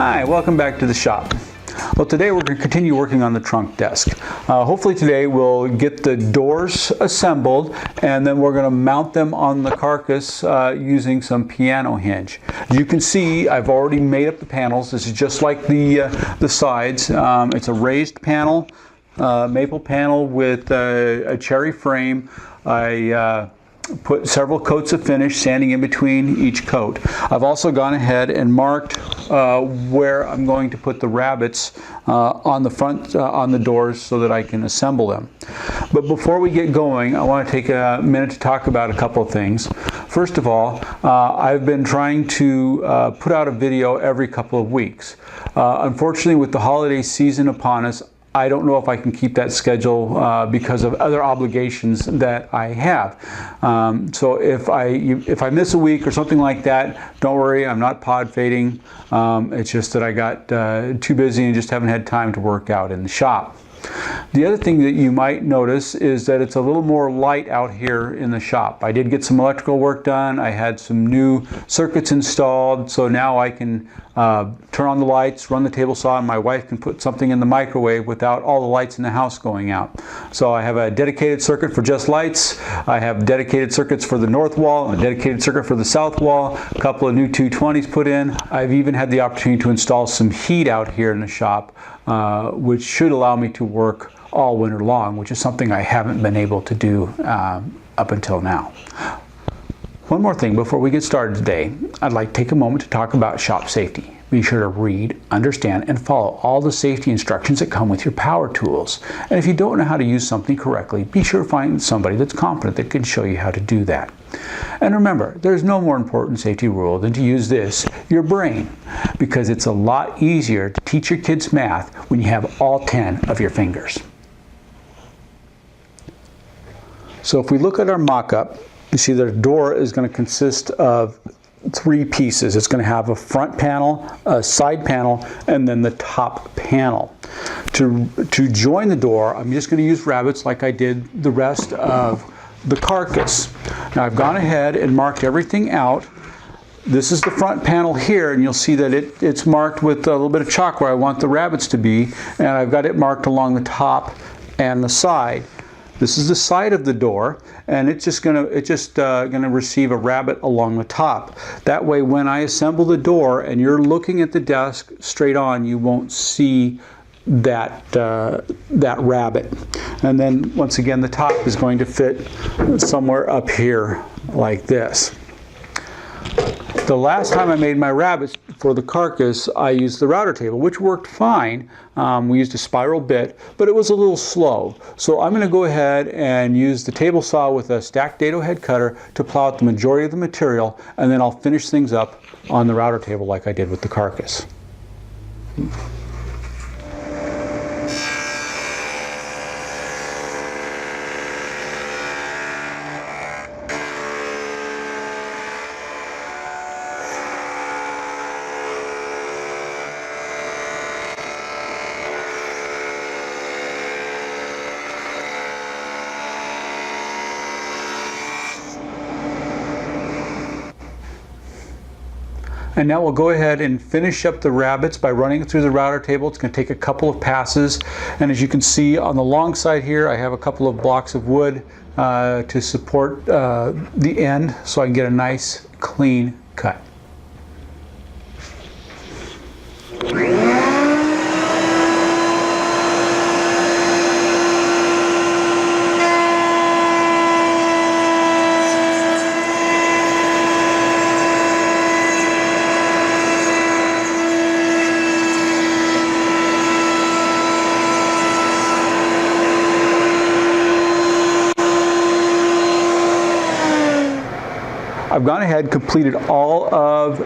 Hi, welcome back to the shop. Well, today we're going to continue working on the trunk desk. Hopefully today we'll get the doors assembled and then we're going to mount them on the carcass using some piano hinge. As you can see, I've already made up the panels. This is just like the sides. It's a raised panel, maple panel with a cherry frame. I put several coats of finish, sanding in between each coat. I've also gone ahead and marked where I'm going to put the rabbets on the front, on the doors, so that I can assemble them. But before we get going, I want to take a minute to talk about a couple of things. First of all, I've been trying to put out a video every couple of weeks. Unfortunately, with the holiday season upon us, I don't know if I can keep that schedule because of other obligations that I have. So if I miss a week or something like that, don't worry, I'm not pod fading. It's just that I got too busy and just haven't had time to work out in the shop. The other thing that you might notice is that it's a little more light out here in the shop. I did get some electrical work done. I had some new circuits installed, so now I can turn on the lights, run the table saw, and my wife can put something in the microwave without all the lights in the house going out. So I have a dedicated circuit for just lights. I have dedicated circuits for the north wall, a dedicated circuit for the south wall, a couple of new 220s put in. I've even had the opportunity to install some heat out here in the shop, which should allow me to work all winter long, which is something I haven't been able to do up until now. One more thing before we get started today, I'd like to take a moment to talk about shop safety. Be sure to read, understand, and follow all the safety instructions that come with your power tools. And if you don't know how to use something correctly, be sure to find somebody that's competent that can show you how to do that. And remember, there's no more important safety rule than to use this, your brain, because it's a lot easier to teach your kids math when you have all 10 of your fingers. So if we look at our mock-up, you see that a door is going to consist of 3 pieces. It's going to have a front panel, a side panel, and then the top panel. To join the door, I'm just going to use rabbets like I did the rest of the carcass. Now I've gone ahead and marked everything out. This is the front panel here, and you'll see that it's marked with a little bit of chalk where I want the rabbets to be, and I've got it marked along the top and the side. This is the side of the door, and it's just gonna receive a rabbet along the top. That way, when I assemble the door and you're looking at the desk straight on, you won't see that rabbet. And then once again, the top is going to fit somewhere up here like this. The last time I made my rabbets for the carcass, I used the router table, which worked fine. We used a spiral bit, but it was a little slow. So I'm going to go ahead and use the table saw with a stacked dado head cutter to plow out the majority of the material, and then I'll finish things up on the router table like I did with the carcass. And now we'll go ahead and finish up the rabbets by running it through the router table. It's going to take a couple of passes. And as you can see on the long side here, I have a couple of blocks of wood to support the end so I can get a nice clean cut. I've gone ahead and completed all of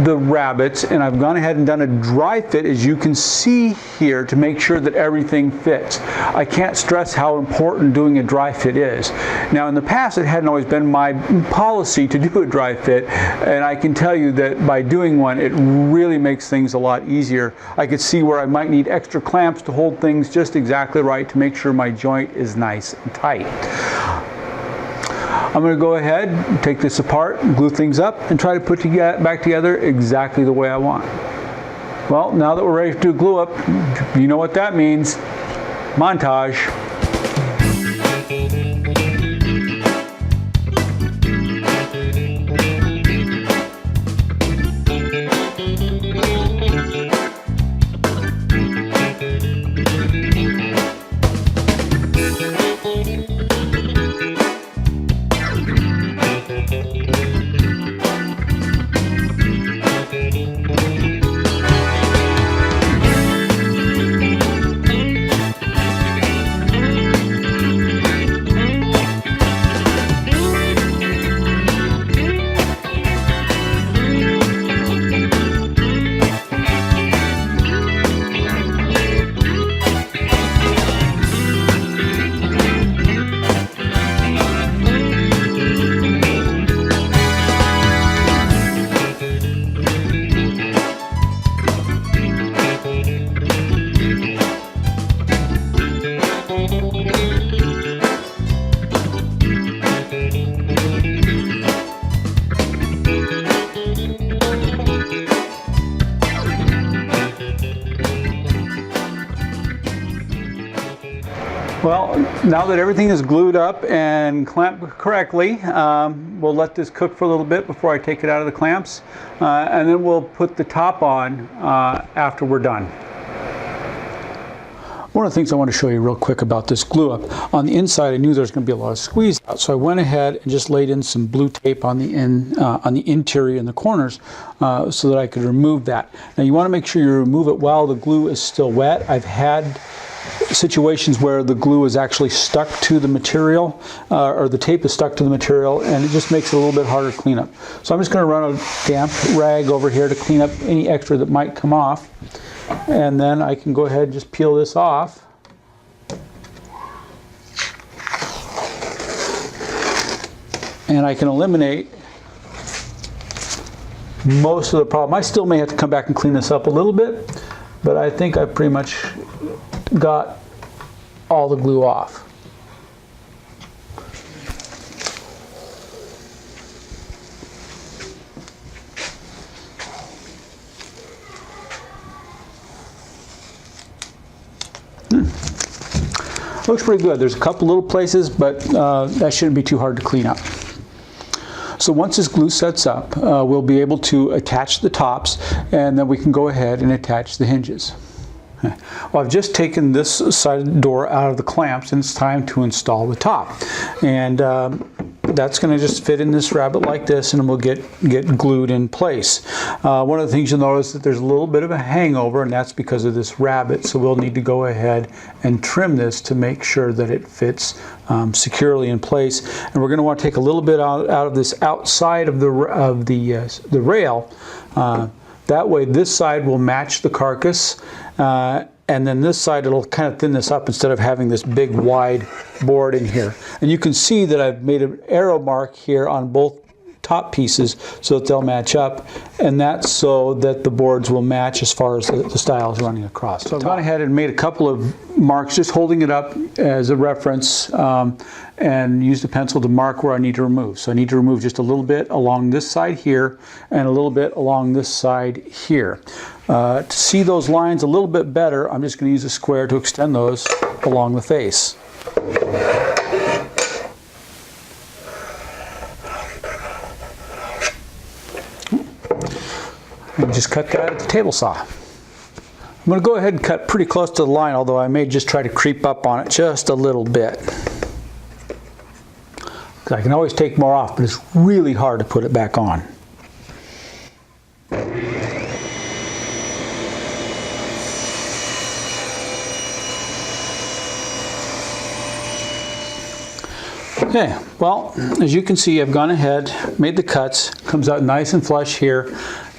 the rabbets, and I've gone ahead and done a dry fit, as you can see here, to make sure that everything fits. I can't stress how important doing a dry fit is. Now in the past it hadn't always been my policy to do a dry fit, and I can tell you that by doing one it really makes things a lot easier. I could see where I might need extra clamps to hold things just exactly right to make sure my joint is nice and tight. I'm going to go ahead, take this apart, glue things up, and try to put back together exactly the way I want. Well, now that we're ready to do glue up, you know what that means. Montage. Well, now that everything is glued up and clamped correctly, we'll let this cook for a little bit before I take it out of the clamps, and then we'll put the top on after we're done. One of the things I want to show you real quick about this glue up, on the inside I knew there was going to be a lot of squeeze out, so I went ahead and just laid in some blue tape on the interior and the corners so that I could remove that. Now you want to make sure you remove it while the glue is still wet. I've had situations where the glue is actually stuck to the material, or the tape is stuck to the material, and it just makes it a little bit harder to clean up. So I'm just going to run a damp rag over here to clean up any extra that might come off, and then I can go ahead and just peel this off. And I can eliminate most of the problem. I still may have to come back and clean this up a little bit, but I think I've pretty much got all the glue off. Looks pretty good. There's a couple little places, but that shouldn't be too hard to clean up. So once this glue sets up, we'll be able to attach the tops, and then we can go ahead and attach the hinges. Well, I've just taken this side door out of the clamps, and it's time to install the top. And that's going to just fit in this rabbit like this, and we'll get glued in place. One of the things you'll notice that there's a little bit of a hangover, and that's because of this rabbit. So we'll need to go ahead and trim this to make sure that it fits securely in place. And we're going to want to take a little bit out of this outside of the rail. That way this side will match the carcass, and then this side it'll kind of thin this up instead of having this big wide board in here. And you can see that I've made an arrow mark here on both top pieces so that they'll match up, and that's so that the boards will match as far as the style is running across. So I've gone ahead and made a couple of marks, just holding it up as a reference, and used a pencil to mark where I need to remove. So I need to remove just a little bit along this side here and a little bit along this side here. To see those lines a little bit better, I'm just going to use a square to extend those along the face. And just cut that at the table saw. I'm going to go ahead and cut pretty close to the line, although I may just try to creep up on it just a little bit. I can always take more off, but it's really hard to put it back on. Okay, well, as you can see, I've gone ahead, made the cuts, comes out nice and flush here.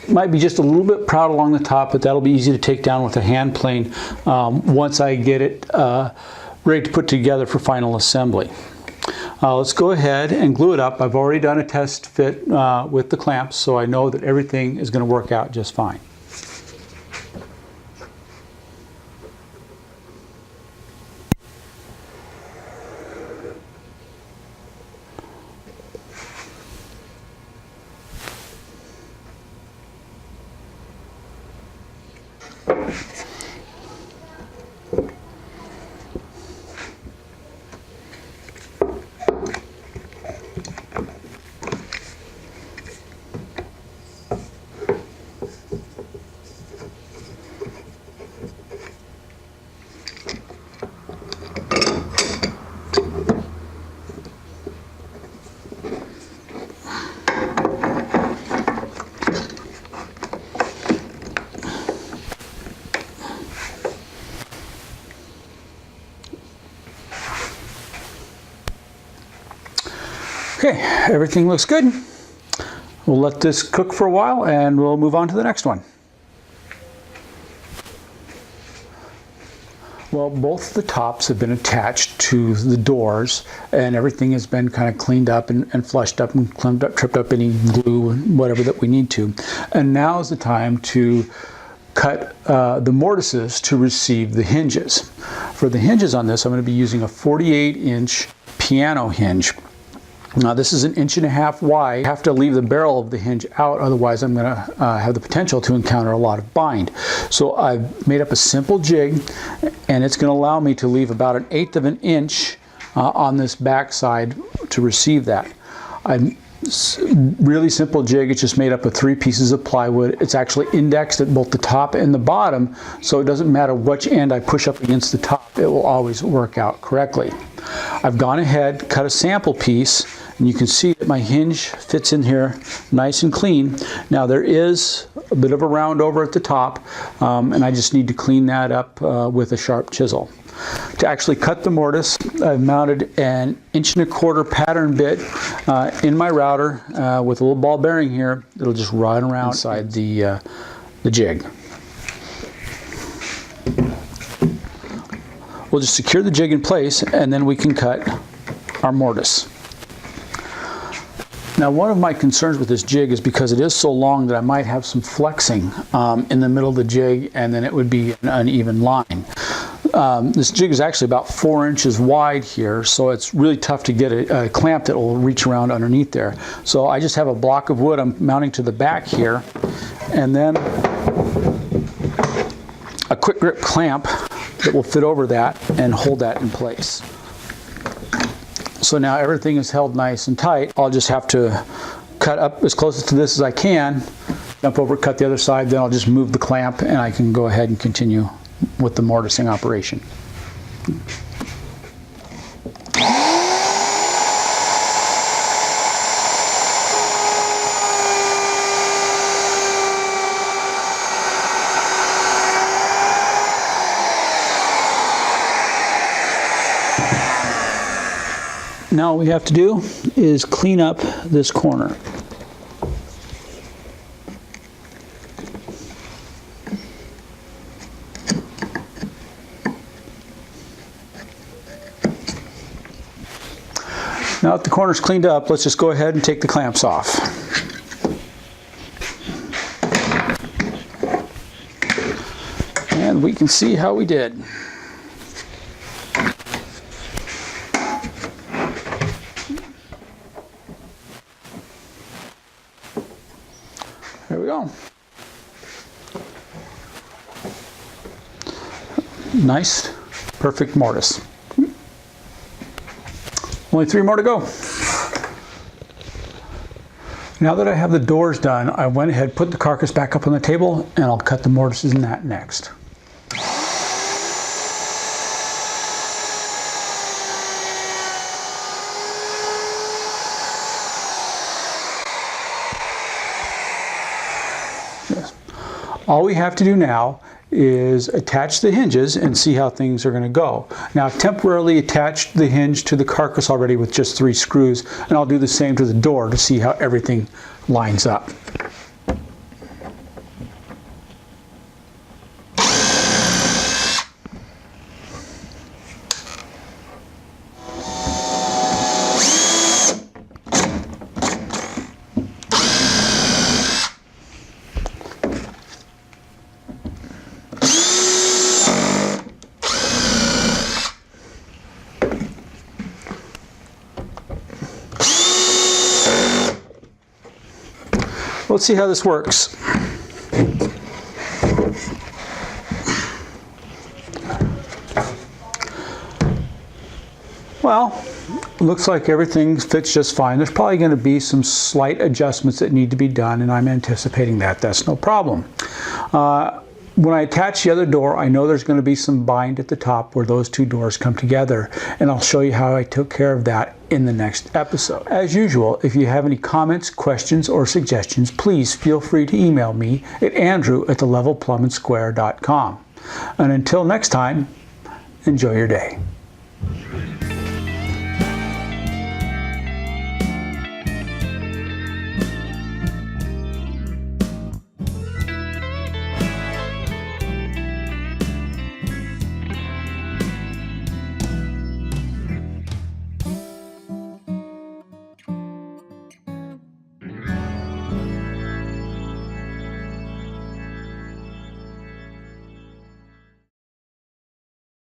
Might be just a little bit proud along the top, but that'll be easy to take down with a hand plane once I get it ready to put together for final assembly. Let's go ahead and glue it up. I've already done a test fit with the clamps, so I know that everything is going to work out just fine. Okay, everything looks good. We'll let this cook for a while and we'll move on to the next one. Well, both the tops have been attached to the doors and everything has been kind of cleaned up and flushed up and cleaned up, tripped up any glue and whatever that we need to. And now is the time to cut the mortises to receive the hinges. For the hinges on this, I'm going to be using a 48-inch piano hinge. Now this is 1.5 inches wide. I have to leave the barrel of the hinge out, otherwise I'm going to have the potential to encounter a lot of bind. So I've made up a simple jig, and it's going to allow me to leave about 1/8 of an inch on this back side to receive that. Really simple jig. It's just made up of 3 pieces of plywood. It's actually indexed at both the top and the bottom, so it doesn't matter which end I push up against the top, it will always work out correctly. I've gone ahead, cut a sample piece, and you can see that my hinge fits in here nice and clean. Now there is a bit of a round over at the top, and I just need to clean that up with a sharp chisel. To actually cut the mortise, I've mounted an 1.25 inch pattern bit in my router with a little ball bearing here. It'll just run around inside the jig. We'll just secure the jig in place and then we can cut our mortise. Now one of my concerns with this jig is because it is so long that I might have some flexing in the middle of the jig, and then it would be an uneven line. This jig is actually about 4 inches wide here, so it's really tough to get a clamp that will reach around underneath there. So I just have a block of wood I'm mounting to the back here, and then a quick grip clamp that will fit over that and hold that in place. So now everything is held nice and tight. I'll just have to cut up as close to this as I can, jump over, cut the other side, then I'll just move the clamp and I can go ahead and continue with the mortising operation. Now all we have to do is clean up this corner. Now that the corner's cleaned up, let's just go ahead and take the clamps off. And we can see how we did. There we go. Nice, perfect mortise. Only 3 more to go. Now that I have the doors done, I went ahead, put the carcass back up on the table, and I'll cut the mortises in that next. Yes. All we have to do now is attach the hinges and see how things are going to go. Now I've temporarily attached the hinge to the carcass already with just 3 screws, and I'll do the same to the door to see how everything lines up. Let's see how this works. Well, looks like everything fits just fine. There's probably going to be some slight adjustments that need to be done, and I'm anticipating that. That's no problem. When I attach the other door, I know there's going to be some bind at the top where those 2 doors come together, and I'll show you how I took care of that in the next episode. As usual, if you have any comments, questions, or suggestions, please feel free to email me at andrew@thelevelplumbandsquare.com. And until next time, enjoy your day.